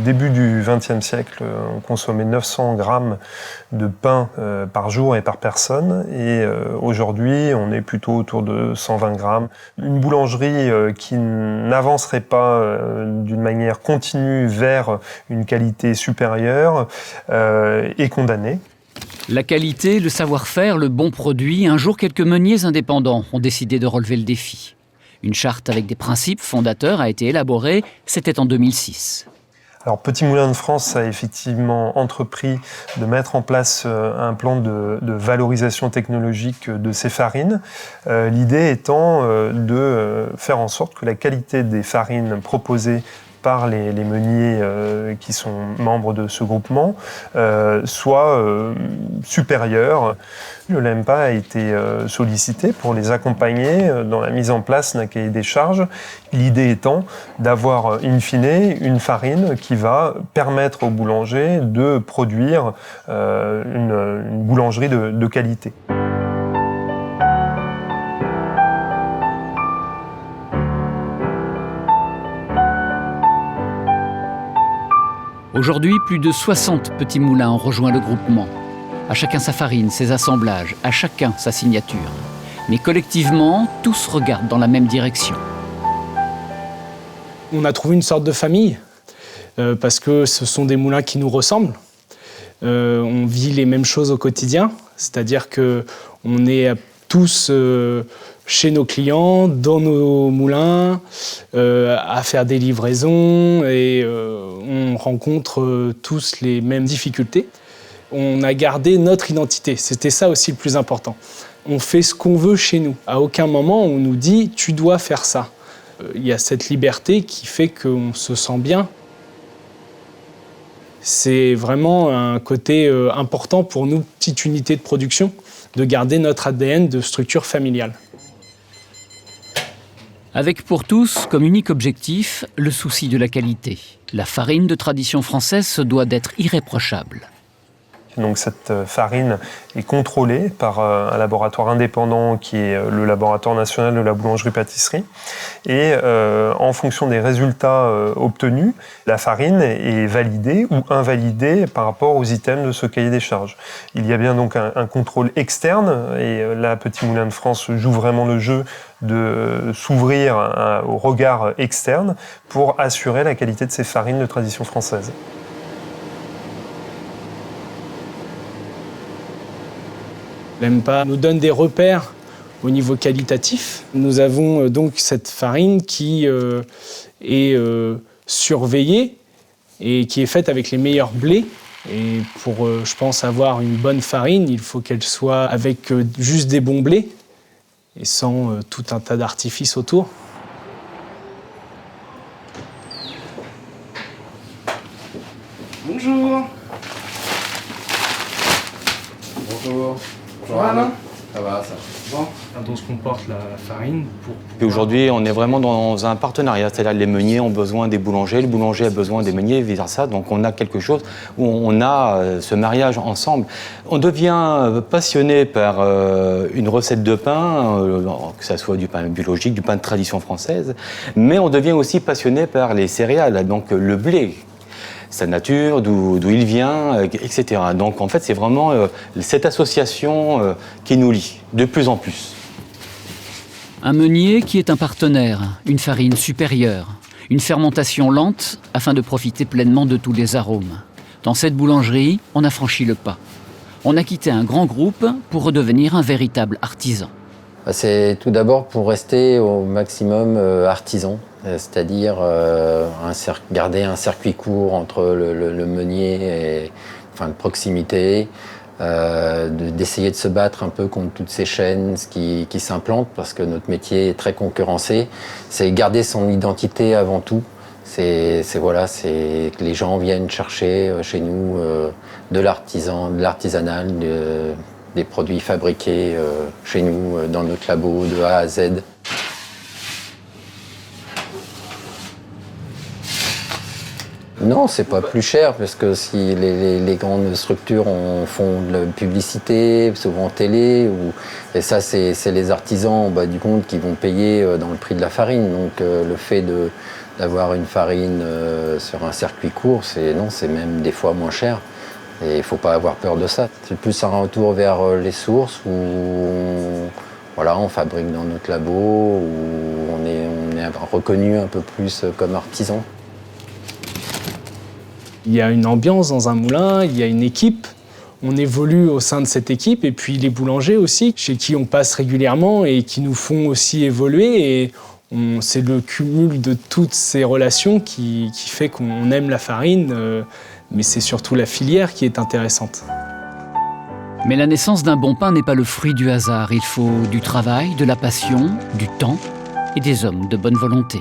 début du XXe siècle, on consommait 900 grammes de pain par jour et par personne. Et aujourd'hui, on est plutôt autour de 120 grammes. Une boulangerie qui n'avancerait pas d'une manière continue vers une qualité supérieure est condamnée. La qualité, le savoir-faire, le bon produit, un jour quelques meuniers indépendants ont décidé de relever le défi. Une charte avec des principes fondateurs a été élaborée, c'était en 2006. Alors Petit Moulin de France a effectivement entrepris de mettre en place un plan de valorisation technologique de ces farines. L'idée étant de faire en sorte que la qualité des farines proposées par les meuniers qui sont membres de ce groupement soit supérieure. Le LEMPA a été sollicité pour les accompagner dans la mise en place d'un cahier des charges. L'idée étant d'avoir in fine une farine qui va permettre aux boulangers de produire une boulangerie de qualité. Aujourd'hui, plus de 60 petits moulins ont rejoint le groupement. À chacun sa farine, ses assemblages, à chacun sa signature. Mais collectivement, tous regardent dans la même direction. On a trouvé une sorte de famille, parce que ce sont des moulins qui nous ressemblent. On vit les mêmes choses au quotidien, c'est-à-dire qu'on est tous chez nos clients, dans nos moulins, à faire des livraisons et on rencontre tous les mêmes difficultés. On a gardé notre identité, c'était ça aussi le plus important. On fait ce qu'on veut chez nous. À aucun moment on nous dit « tu dois faire ça ». Il y a cette liberté qui fait qu'on se sent bien. C'est vraiment un côté important pour nous, petite unité de production, de garder notre ADN de structure familiale. Avec pour tous, comme unique objectif, le souci de la qualité. La farine de tradition française se doit d'être irréprochable. Donc cette farine est contrôlée par un laboratoire indépendant qui est le laboratoire national de la boulangerie-pâtisserie. Et en fonction des résultats obtenus, la farine est validée ou invalidée par rapport aux items de ce cahier des charges. Il y a bien donc un contrôle externe et là, Petit Moulin de France joue vraiment le jeu de s'ouvrir au regard externe pour assurer la qualité de ces farines de tradition française. L'EMPA nous donne des repères au niveau qualitatif. Nous avons donc cette farine qui est surveillée et qui est faite avec les meilleurs blés. Et pour, je pense, avoir une bonne farine, il faut qu'elle soit avec juste des bons blés et sans tout un tas d'artifices autour. Bonjour. Bonjour. Bonjour Alain. Ça va, ça va. Bon. Dont se comporte la farine. Aujourd'hui, on est vraiment dans un partenariat, c'est-à-dire les meuniers ont besoin des boulangers, le boulanger a besoin des meuniers, vice-versa. Donc on a quelque chose où on a ce mariage ensemble. On devient passionné par une recette de pain, que ce soit du pain biologique, du pain de tradition française, mais on devient aussi passionné par les céréales, donc le blé. Sa nature, d'où il vient, etc. Donc en fait, c'est vraiment cette association qui nous lie de plus en plus. Un meunier qui est un partenaire, une farine supérieure, une fermentation lente afin de profiter pleinement de tous les arômes. Dans cette boulangerie, on a franchi le pas. On a quitté un grand groupe pour redevenir un véritable artisan. C'est tout d'abord pour rester au maximum artisan, c'est-à-dire garder un circuit court entre le meunier et de proximité, d'essayer de se battre un peu contre toutes ces chaînes qui s'implantent parce que notre métier est très concurrencé. C'est garder son identité avant tout. C'est que les gens viennent chercher chez nous de l'artisanal, des produits fabriqués chez nous, dans notre labo, de A à Z. Non, c'est pas plus cher, parce que si les grandes structures font de la publicité, souvent télé, et ça c'est les artisans du compte qui vont payer dans le prix de la farine. Donc le fait d'avoir une farine sur un circuit court, c'est même des fois moins cher. Et il ne faut pas avoir peur de ça. C'est plus un retour vers les sources où on fabrique dans notre labo, où on est reconnu un peu plus comme artisan. Il y a une ambiance dans un moulin, il y a une équipe. On évolue au sein de cette équipe et puis les boulangers aussi, chez qui on passe régulièrement et qui nous font aussi évoluer. Et c'est le cumul de toutes ces relations qui fait qu'on aime la farine, mais c'est surtout la filière qui est intéressante. Mais la naissance d'un bon pain n'est pas le fruit du hasard. Il faut du travail, de la passion, du temps et des hommes de bonne volonté.